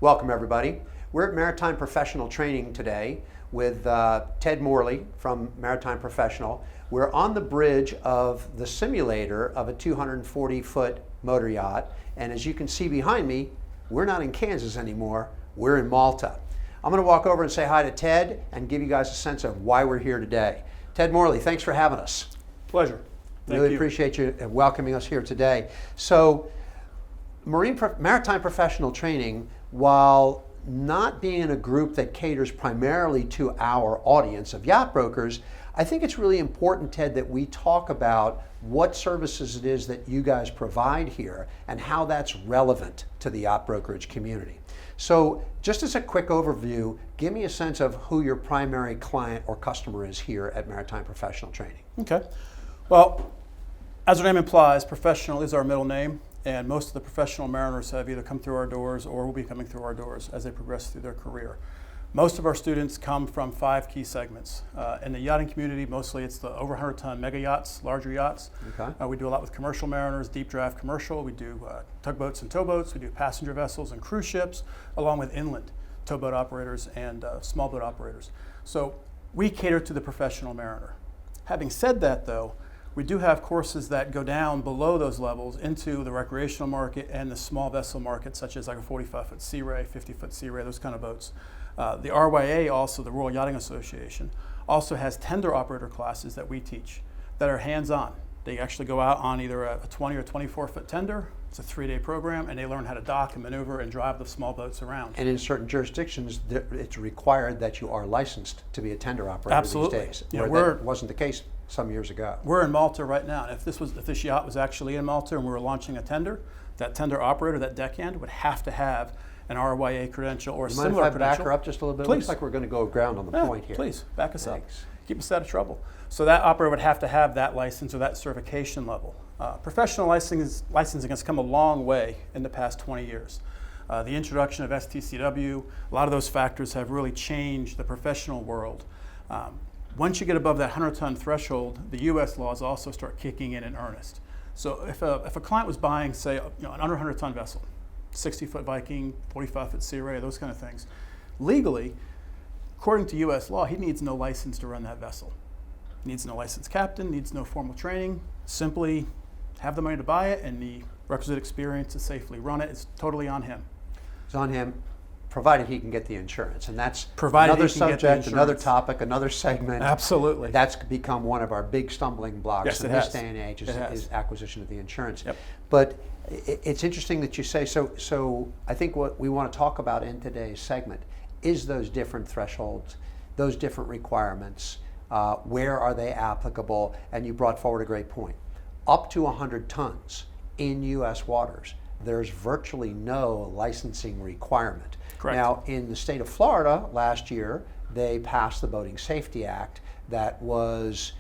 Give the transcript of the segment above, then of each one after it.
Welcome everybody. We're at Maritime Professional Training today with Ted Morley from Maritime Professional. We're on the bridge of the simulator of a 240-foot motor yacht, and as you can see behind me, we're not in Kansas anymore, we're in Malta. I'm going to walk over and say hi to Ted and give you guys a sense of why we're here today. Ted Morley, thanks for having us. Pleasure. Really appreciate you welcoming us here today. So, Maritime Professional Training, while not being a group that caters primarily to our audience of yacht brokers, I think it's really important, Ted, that we talk about what services it is that you guys provide here and how that's relevant to the yacht brokerage community. So just as a quick overview, give me a sense of who your primary client or customer is here at Maritime Professional Training. Okay. Well, as our name implies, professional is our middle name, and most of the professional mariners have either come through our doors or will be coming through our doors as they progress through their career. Most of our students come from 5 key segments. In the yachting community, mostly it's the over 100-ton mega yachts, larger yachts. Okay. We do a lot with commercial mariners, deep draft commercial. We do tugboats and towboats. We do passenger vessels and cruise ships, along with inland towboat operators and small boat operators. So we cater to the professional mariner. Having said that, though, we do have courses that go down below those levels into the recreational market and the small vessel market, such as like a 45-foot Sea Ray, 50-foot Sea Ray, those kind of boats. The RYA, also the Royal Yachting Association, also has tender operator classes that we teach that are hands-on. They actually go out on either a 20 or 24-foot tender. It's a 3-day program, and they learn how to dock and maneuver and drive the small boats around. And in certain jurisdictions, it's required that you are licensed to be a tender operator. Absolutely. These days, Yeah, where that wasn't the case some years ago. We're in Malta right now. If this yacht was actually in Malta and we were launching a tender, that tender operator, that deckhand, would have to have an RYA credential or a similar credential. Mind if I back credential. her up just a little bit? Please. Looks like we're going to go ground on the point here. Please, back us Thanks. up. Keep us out of trouble. So that operator would have to have that license or that certification level. Professional licensing has come a long way in the past 20 years. The introduction of STCW, a lot of those factors have really changed the professional world. Once you get above that 100-ton threshold, the U.S. laws also start kicking in earnest. So if a client was buying, say, an under 100-ton vessel, 60-foot Viking, 45-foot Sea Ray, those kind of things, legally, according to U.S. law, he needs no license to run that vessel. Needs no licensed captain, needs no formal training, simply have the money to buy it and the requisite experience to safely run it. It's totally on him. It's on him, provided he can get the insurance. And that's Provided another he can get the subject, another insurance. topic, another segment. Absolutely. That's become one of our big stumbling blocks Yes, in it this has. day and age is acquisition of the insurance. Yep. But it's interesting that you say, so I think what we want to talk about in today's segment is those different thresholds, those different requirements, where are they applicable, and you brought forward a great point. Up to 100 tons in U.S. waters, there's virtually no licensing requirement. Correct. Now, in the state of Florida last year, they passed the Boating Safety Act that was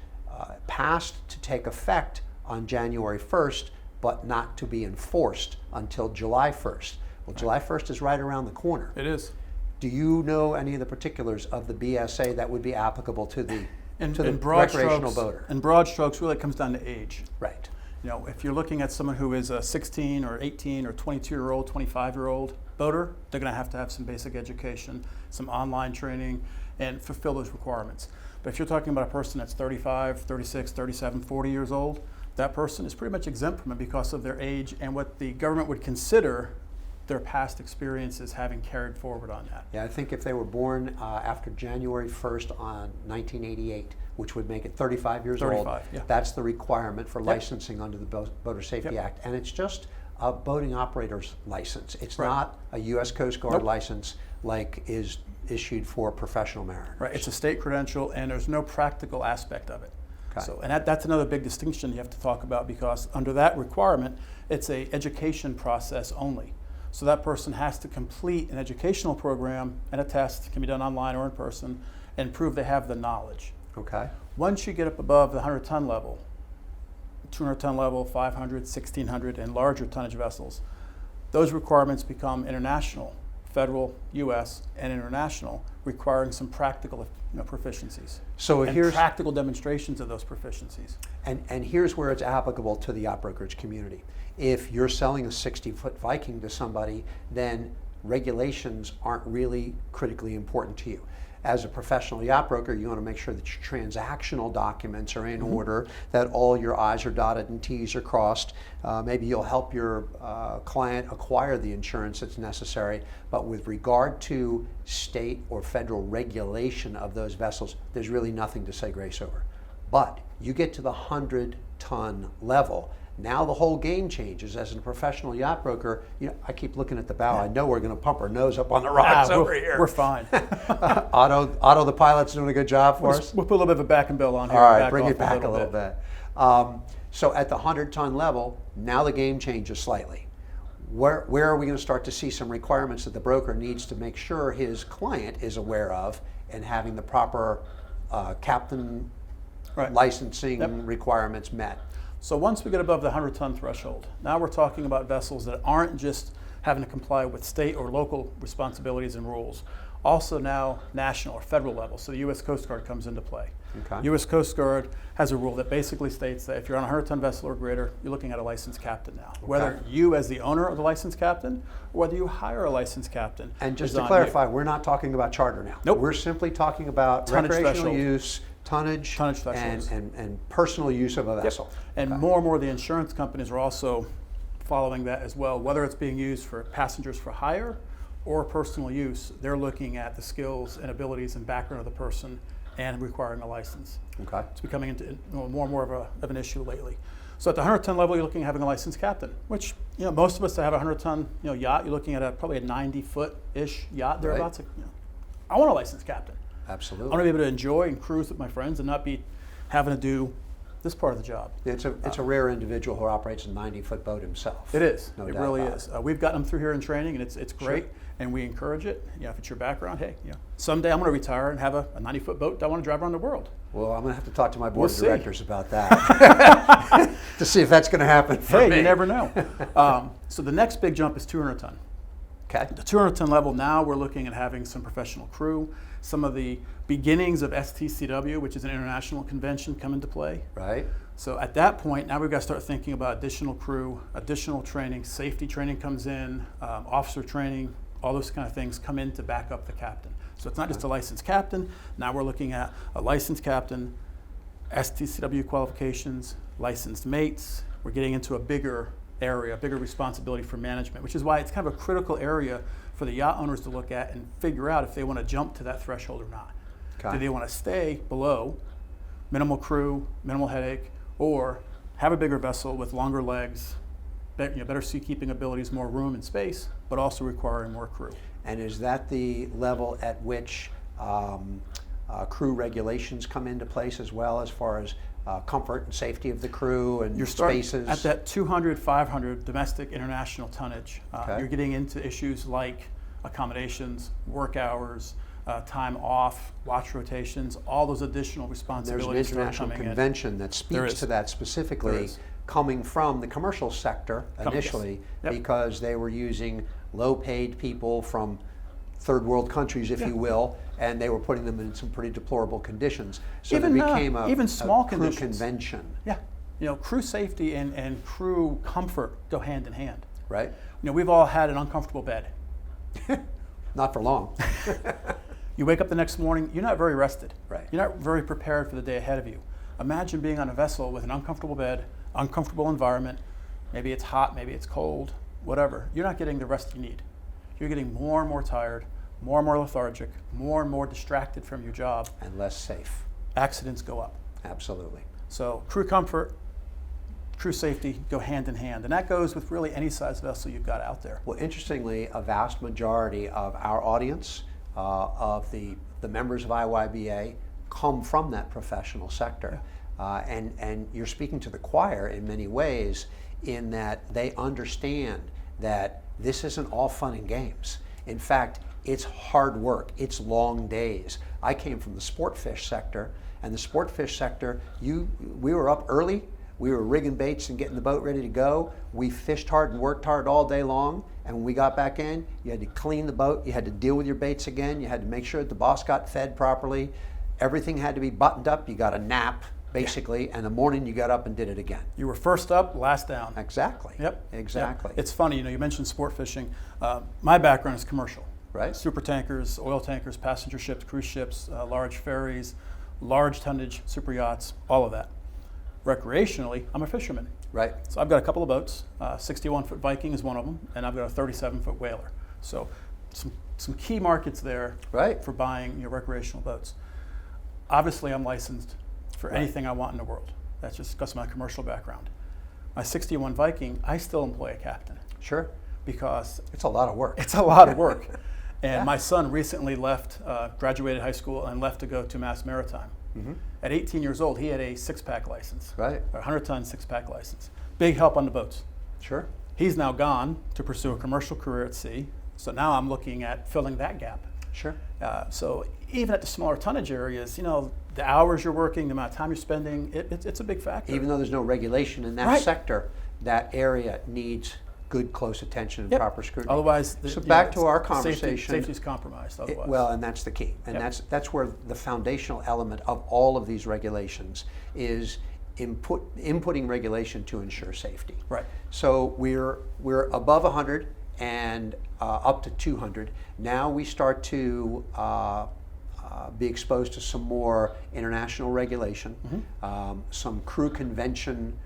passed to take effect on January 1st, but not to be enforced until July 1st. Well, July 1st is right around the corner. It is. Do you know any of the particulars of the BSA that would be applicable to the broad recreational strokes, boater? In broad strokes, really it comes down to age. Right. You know, if you're looking at someone who is a 16 or 18 or 22-year-old, 25-year-old boater, they're going to have some basic education, some online training, and fulfill those requirements. But if you're talking about a person that's 35, 36, 37, 40 years old, that person is pretty much exempt from it because of their age and what the government would consider their past experiences having carried forward on that. Yeah, I think if they were born after January 1st on 1988, which would make it 35 years old, yeah. that's the requirement for licensing under the Boater Safety Yep. Act. And it's just a boating operator's license. It's Right. not a U.S. Coast Guard Nope. license like is issued for professional mariners. Right, it's a state credential and there's no practical aspect of it. Okay. So, and that's another big distinction you have to talk about because under that requirement, it's a education process only. So that person has to complete an educational program and a test, can be done online or in person, and prove they have the knowledge. Okay. Once you get up above the 100-ton level, 200-ton level, 500, 1600, and larger tonnage vessels, those requirements become international, federal, U.S., and international, requiring some practical proficiencies. So and here's practical demonstrations of those proficiencies. And here's where it's applicable to the yacht brokerage community. If you're selling a 60-foot Viking to somebody, then regulations aren't really critically important to you. As a professional yacht broker, you want to make sure that your transactional documents are in order, that all your I's are dotted and T's are crossed. Maybe you'll help your client acquire the insurance that's necessary, but with regard to state or federal regulation of those vessels, there's really nothing to say grace over. But you get to the 100-ton level, now the whole game changes. As a professional yacht broker, I keep looking at the bow. I know we're going to pump our nose up on the rocks over here. We're fine. Otto, the pilot's doing a good job for us. We'll put a little bit of a back and bill on here. All right, bring it back a little bit. So at the 100-ton level, now the game changes slightly. Where are we going to start to see some requirements that the broker needs to make sure his client is aware of and having the proper captain licensing requirements met? So once we get above the 100-ton threshold, now we're talking about vessels that aren't just having to comply with state or local responsibilities and rules, also now national or federal level. So the U.S. Coast Guard comes into play. Okay. U.S. Coast Guard has a rule that basically states that if you're on a 100-ton vessel or greater, you're looking at a licensed captain now. Okay. Whether you as the owner of the licensed captain, or whether you hire a licensed captain. And just to clarify, we're not talking about charter now. Nope. We're simply talking about Tonnage recreational threshold. use, tonnage thresholds. and personal use of a vessel. And more and more the insurance companies are also following that as well. Whether it's being used for passengers for hire or personal use, they're looking at the skills and abilities and background of the person and requiring a license. Okay. It's becoming more and more of an issue lately. So at the 100-ton level, you're looking at having a licensed captain, which most of us that have a 100-ton yacht, you're looking at probably a 90-foot-ish yacht thereabouts. Right. I want a licensed captain. Absolutely. I want to be able to enjoy and cruise with my friends and not be having to do this part of the job. It's a rare individual who operates a 90-foot boat himself. It is. No it doubt really about is. We've gotten them through here in training, and it's great, and we encourage it. If it's your background, hey, someday I'm going to retire and have a 90-foot boat that I want to drive around the world. Well, I'm going to have to talk to my board of see. directors about that to see if that's going to happen for me. Hey, you never know. So the next big jump is 200-ton. Okay. The 200-ton level, now we're looking at having some professional crew. Some of the beginnings of STCW, which is an international convention, come into play. Right. So at that point, now we've got to start thinking about additional crew, additional training, safety training comes in, officer training, all those kind of things come in to back up the captain. So it's not just a licensed captain. Now we're looking at a licensed captain, STCW qualifications, licensed mates. We're getting into a bigger area, a bigger responsibility for management, which is why it's kind of a critical area for the yacht owners to look at and figure out if they want to jump to that threshold or not. Okay. Do they want to stay below, minimal crew, minimal headache, or have a bigger vessel with longer legs, better seakeeping abilities, more room and space, but also requiring more crew? And is that the level at which crew regulations come into place as well, as far as comfort and safety of the crew and You're starting spaces? at that 200, 500 domestic international tonnage. Okay. You're getting into issues like accommodations, work hours, time off, watch rotations, all those additional There's responsibilities. an international convention that speaks to that specifically, coming from the commercial sector initially, because they were using low-paid people from third world countries, if you will, and they were putting them in some pretty deplorable conditions. So Even, there became even small crew conditions. convention. Yeah, crew safety and crew comfort go hand in hand. Right? We've all had an uncomfortable bed. Not for long. You wake up the next morning, you're not very rested. Right. You're not very prepared for the day ahead of you. Imagine being on a vessel with an uncomfortable bed, uncomfortable environment. Maybe it's hot, maybe it's cold, whatever. You're not getting the rest you need. You're getting more and more tired, more and more lethargic, more and more distracted from your job. And less safe. Accidents go up. Absolutely. So crew comfort, crew safety go hand in hand. And that goes with really any size vessel you've got out there. Well, interestingly, a vast majority of our audience, of the members of IYBA, come from that professional sector. And you're speaking to the choir in many ways, in that they understand that this isn't all fun and games. In fact, it's hard work. It's long days. I came from the sport fish sector, and the sport fish sector, we were up early. We were rigging baits and getting the boat ready to go. We fished hard and worked hard all day long. And when we got back in, you had to clean the boat. You had to deal with your baits again. You had to make sure that the boss got fed properly. Everything had to be buttoned up. You got a nap basically, and the morning you got up and did it again. You were first up, last down. Exactly. Yep. Exactly. Yep. It's funny, you mentioned sport fishing. My background is commercial. Right. Super tankers, oil tankers, passenger ships, cruise ships, large ferries, large tonnage, super yachts, all of that. Recreationally, I'm a fisherman. Right. So I've got a couple of boats. 61-foot Viking is one of them, and I've got a 37-foot Whaler. So some key markets there Right. for buying your recreational boats. Obviously, I'm licensed for anything I want in the world. That's just because of my commercial background. My 61 Viking, I still employ a captain Sure. because It's a lot of work. it's a lot of work. And Yeah. my son recently left, graduated high school and left to go to Mass Maritime. At 18 years old, he had a six-pack license, Right. a 100-ton six-pack license. Big help on the boats. Sure. He's now gone to pursue a commercial career at sea. So now I'm looking at filling that gap. Sure. So even at the smaller tonnage areas, the hours you're working, the amount of time you're spending, it's a big factor. Even though there's no regulation in that Right. sector, that area needs good, close attention and Yep. proper scrutiny. Otherwise, So back to our conversation. Safety's compromised. Otherwise, Well, and that's the key, and Yep. that's where the foundational element of all of these regulations is inputting regulation to ensure safety. right. So we're above 100 and up to 200. Now we start to be exposed to some more international regulation, some crew convention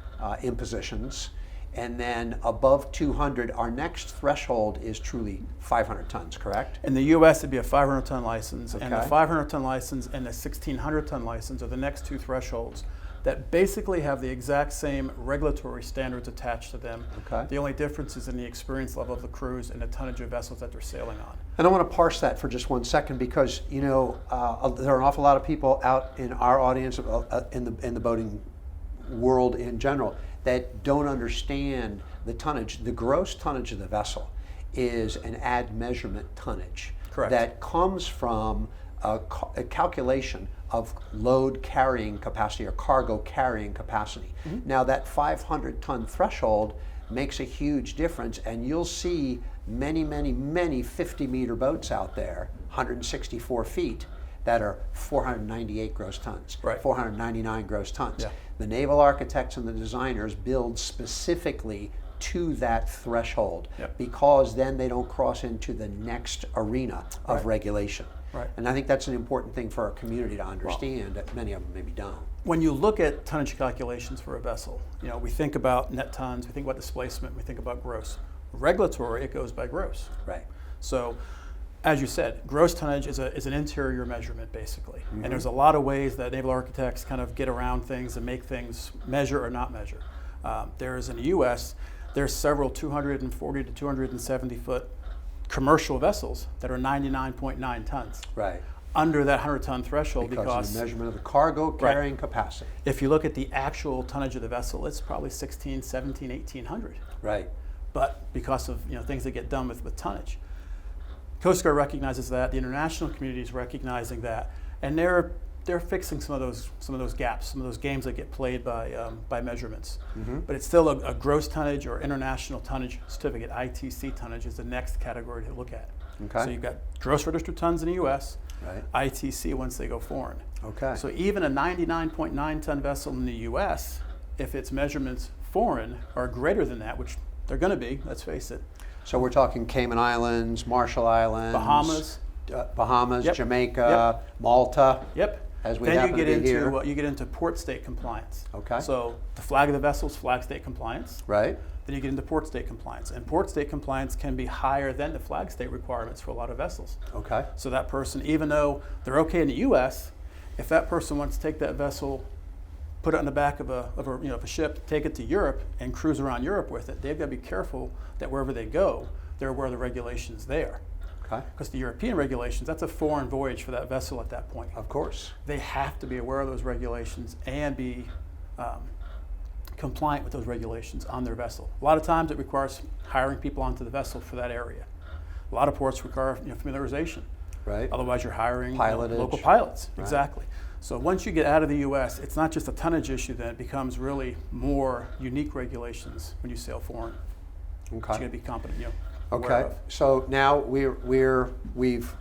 impositions. And then above 200, our next threshold is truly 500 tons, correct? In the U.S., it'd be a 500-ton license, and the Okay. 500-ton license and the 1,600-ton license are the next two thresholds that basically have the exact same regulatory standards attached to them. Okay. The only difference is in the experience level of the crews and the tonnage of vessels that they're sailing on. And I want to parse that for just 1 second because there are an awful lot of people out in our audience, in the boating world in general, that don't understand the tonnage. The gross tonnage of the vessel is an ad measurement tonnage. Correct. That comes from a calculation of load carrying capacity or cargo carrying capacity. Now that 500-ton threshold makes a huge difference, and you'll see many 50-meter boats out there, 164 feet, that are 498 gross tons, Right. 499 gross tons. Yeah. The naval architects and the designers build specifically to that threshold Yep. because then they don't cross into the next arena of Right. regulation. Right. And I think that's an important thing for our community to understand that many of them maybe don't. When you look at tonnage calculations for a vessel, we think about net tons, we think about displacement, we think about gross. Regulatory, it goes by gross. Right. So, as you said, gross tonnage is an interior measurement, basically. And there's a lot of ways that naval architects kind of get around things and make things measure or not measure. There's in the U.S., there's several 240 to 270 foot commercial vessels that are 99.9 tons. Right. Under that 100-ton threshold Because of the measurement of the cargo carrying capacity. if you look at the actual tonnage of the vessel, it's probably 16, 17, 1,800. Right. But because of things that get done with tonnage. Coast Guard recognizes that, the international community is recognizing that, and they're fixing some of those gaps, some of those games that get played by measurements. But it's still a gross tonnage or international tonnage certificate. ITC tonnage is the next category to look at. Okay. So you've got gross registered tons in the U.S., Right. ITC once they go foreign. Okay. So even a 99.9 ton vessel in the U.S., if its measurements foreign are greater than that, which they're going to be, let's face it. So we're talking Cayman Islands, Marshall Islands, Bahamas. Yep. Jamaica, Malta. Yep. As we then happen you get to be into here. you get into port state compliance. Okay. So the flag of the vessel is flag state compliance. Right. Then you get into port state compliance, and port state compliance can be higher than the flag state requirements for a lot of vessels. Okay. So that person, even though they're okay in the U.S., if that person wants to take that vessel, put it on the back of a ship, take it to Europe, and cruise around Europe with it, they've got to be careful that wherever they go, they're aware of the regulations there. Okay. Because the European regulations, that's a foreign voyage for that vessel at that point. Of course. They have to be aware of those regulations and be compliant with those regulations on their vessel. A lot of times it requires hiring people onto the vessel for that area. A lot of ports require familiarization. Right. Otherwise you're hiring Pilotage. local pilots. Right. Exactly. So once you get out of the U.S., it's not just a tonnage issue then, it becomes really more unique regulations when you sail foreign. Okay. That you got to be competent, aware Okay, of. so now we've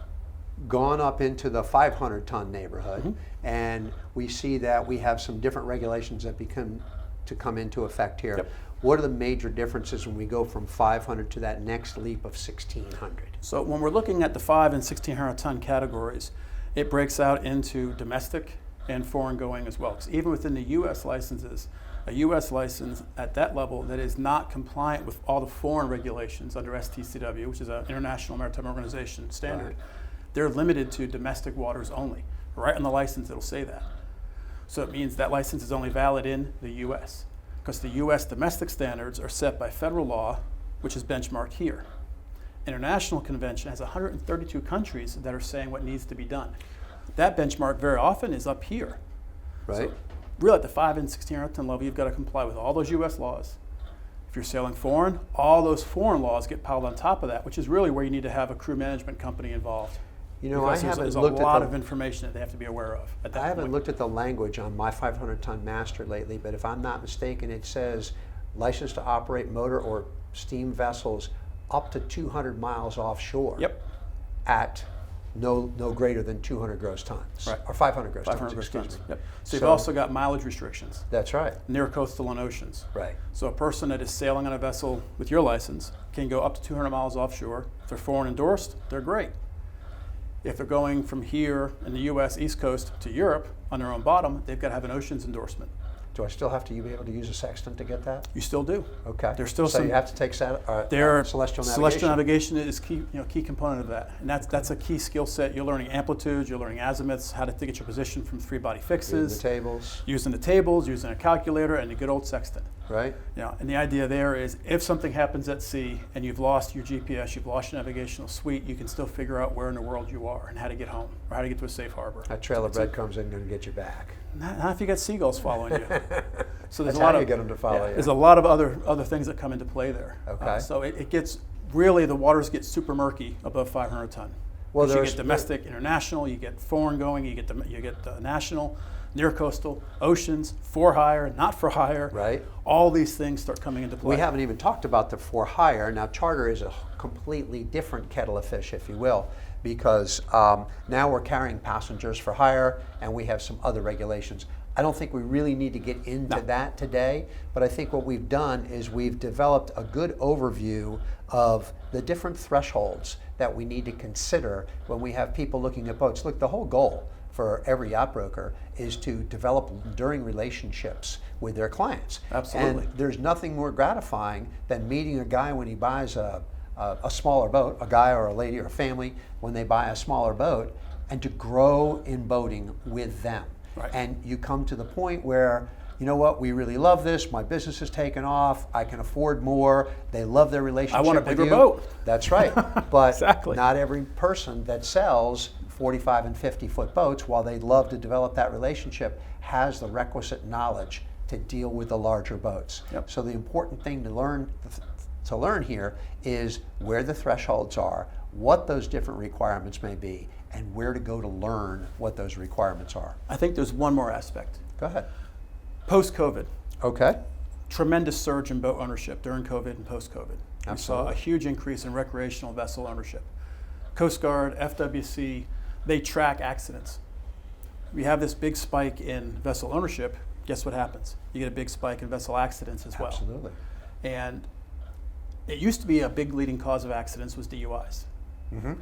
gone up into the 500-ton neighborhood, and we see that we have some different regulations that come into effect here. Yep. What are the major differences when we go from 500 to that next leap of 1,600? So when we're looking at the 5 and 1,600 ton categories, it breaks out into domestic and foreign going as well. Because even within the U.S. licenses, a U.S. license at that level that is not compliant with all the foreign regulations under STCW, which is an International Maritime Organization standard, Right. they're limited to domestic waters only. Right on the license, it'll say that. So it means that license is only valid in the U.S. because the U.S. domestic standards are set by federal law, which is benchmarked here. International convention has 132 countries that are saying what needs to be done. That benchmark very often is up here. Right. So really at the 5 and 1,600 ton level, you've got to comply with all those U.S. laws. If you're sailing foreign, all those foreign laws get piled on top of that, which is really where you need to have a crew management company involved. You know, Because I haven't there's looked a lot at of information that they have to be aware of at that I haven't point. looked at the language on my 500-ton master lately, but if I'm not mistaken, it says licensed to operate motor or steam vessels up to 200 miles offshore. Yep. At no greater than 200 gross tons. Right. Or 500 gross 500 tons, gross excuse tons. me. Yep. So you've So- also got mileage restrictions That's right. near coastal and oceans. Right. So a person that is sailing on a vessel with your license can go up to 200 miles offshore. If they're foreign endorsed, they're great. If they're going from here in the U.S. East Coast to Europe on their own bottom, they've got to have an oceans endorsement. Do I still have to be able to use a sextant to get that? You still do. Okay. There's still so some. you have to take celestial navigation. Celestial navigation is key component of that, and that's a key skill set. You're learning amplitudes, you're learning azimuths, how to get your position from 3-body Reading fixes, the tables. using the tables, using a calculator, and a good old sextant. Right. And the idea there is if something happens at sea and you've lost your GPS, you've lost your navigational suite, you can still figure out where in the world you are and how to get home or how to get to a safe harbor. That trail of breadcrumbs isn't going to get you back. Not if you got seagulls following you. So there's That's a lot how of you get them to follow you. There's a lot of other things that come into play there. Okay. So it gets really the waters get super murky above 500 ton. Well, You there's get domestic, international, you get foreign going, you get national, near coastal, oceans, for hire, not for hire. Right. All these things start coming into play. We haven't even talked about the for hire. Now, charter is a completely different kettle of fish, if you will, because now we're carrying passengers for hire, and we have some other regulations. I don't think we really need to get into that today, but I think what we've done is we've developed a good overview of the different thresholds that we need to consider when we have people looking at boats. Look, the whole goal for every yacht broker is to develop enduring relationships with their clients. Absolutely. And there's nothing more gratifying than meeting a guy when he buys a smaller boat, a guy or a lady or a family, when they buy a smaller boat, and to grow in boating with them. Right. And you come to the point where, you know what, we really love this, my business has taken off, I can afford more, they love their relationship I want a with bigger you. boat. That's right. But Exactly. not every person that sells 45 and 50-foot boats, while they'd love to develop that relationship, has the requisite knowledge to deal with the larger boats. Yep. So the important thing to learn here is where the thresholds are, what those different requirements may be, and where to go to learn what those requirements are. I think there's one more aspect. Go ahead. Post-COVID, Okay. tremendous surge in boat ownership during COVID and post-COVID. We saw Absolutely. a huge increase in recreational vessel ownership. Coast Guard, FWC, they track accidents. We have this big spike in vessel ownership. Guess what happens? You get a big spike in vessel accidents as well. Absolutely. And it used to be a big leading cause of accidents was DUIs. Mm-hmm.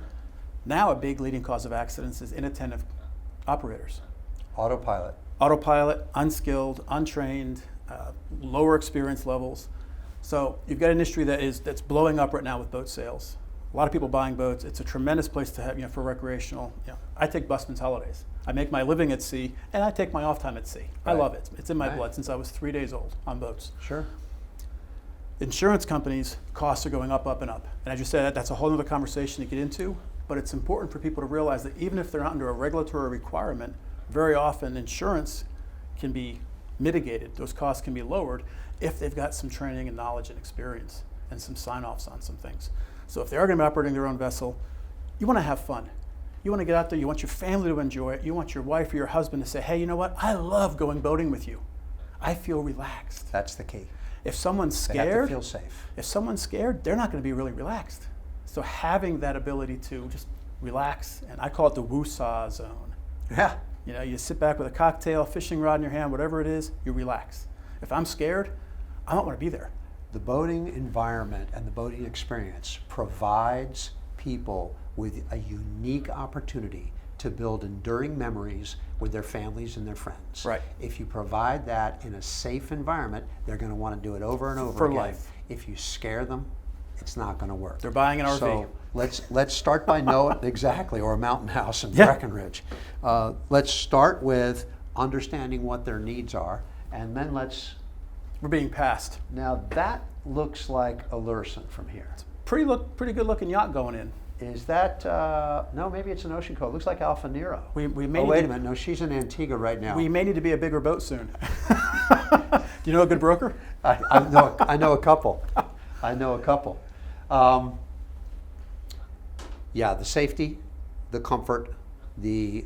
Now a big leading cause of accidents is inattentive operators. Autopilot. Autopilot, unskilled, untrained, lower experience levels. So you've got an industry that's blowing up right now with boat sales. A lot of people buying boats. It's a tremendous place to have, for recreational. I take busman's holidays. I make my living at sea, and I take my off time at sea. I Right. love it. It's in my Right. blood since I was 3 days old on boats. Sure. Insurance companies, costs are going up, up, and up. And as you said, that's a whole other conversation to get into, but it's important for people to realize that even if they're not under a regulatory requirement, very often insurance can be mitigated. Those costs can be lowered if they've got some training and knowledge and experience and some sign-offs on some things. So if they are going to be operating their own vessel, you want to have fun. You want to get out there, you want your family to enjoy it, you want your wife or your husband to say, hey, you know what, I love going boating with you. I feel relaxed. That's the key. If someone's They have to scared, feel safe. they're not going to be really relaxed. So having that ability to just relax, and I call it the woo-saw zone. Yeah. You know, you sit back with a cocktail, fishing rod in your hand, whatever it is, you relax. If I'm scared, I don't want to be there. The boating environment and the boating experience provides people with a unique opportunity to build enduring memories with their families and their friends. Right. If you provide that in a safe environment, they're going to want to do it over and over For again. life. If you scare them, it's not going to work. They're buying an RV. So let's start by exactly, or a mountain house in Yeah. Breckenridge. Let's start with understanding what their needs are, and then We're being passed. now that looks like a Lursen from here. Pretty good looking yacht going in. Is that, no, maybe it's an Ocean Code. Looks like Alpha Nero. We may Oh, need wait to- a minute. No, she's in Antigua right now. We may need to be a bigger boat soon. Do you know a good broker? I know a couple. I know a couple. Yeah, the safety, the comfort, the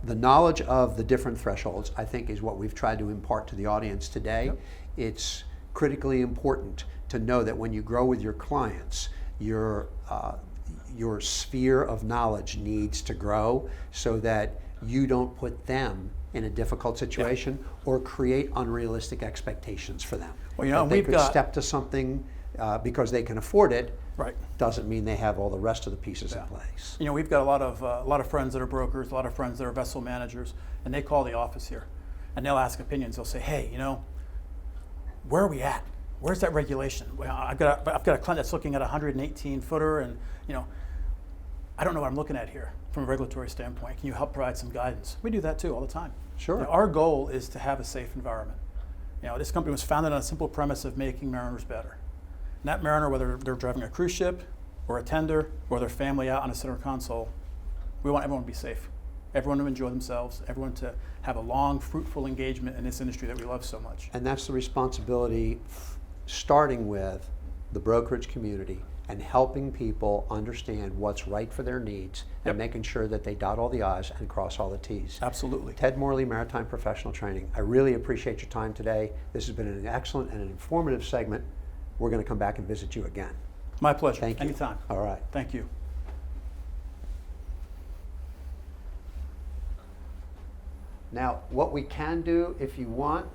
knowledge of the different thresholds, I think, is what we've tried to impart to the audience today. Yep. It's critically important to know that when you grow with your clients, your sphere of knowledge needs to grow so that you don't put them in a difficult situation or create unrealistic expectations for them. Well, you know, That they we've could got- step to something because they can afford it. Right. Doesn't mean they have all the rest of the pieces in Yeah. place. You know, we've got a lot of friends that are brokers, a lot of friends that are vessel managers, and they call the office here, and they'll ask opinions. They'll say, "Hey, you know, where are we at? Where's that regulation? Well, I've got a client that's looking at a 118 footer, and you know, I don't know what I'm looking at here from a regulatory standpoint. Can you help provide some guidance?" We do that too all the time. Sure. You know, our goal is to have a safe environment. You know, this company was founded on a simple premise of making mariners better. And that mariner, whether they're driving a cruise ship or a tender or their family out on a center console, we want everyone to be safe, everyone to enjoy themselves, everyone to have a long, fruitful engagement in this industry that we love so much. And that's the responsibility starting with the brokerage community and helping people understand what's right for their needs and making sure that they dot all the I's and cross all the T's. Absolutely. Ted Morley, Maritime Professional Training. I really appreciate your time today. This has been an excellent and an informative segment. We're going to come back and visit you again. My pleasure. Thank you. Anytime. All right. Thank you. Now, what we can do, if you want,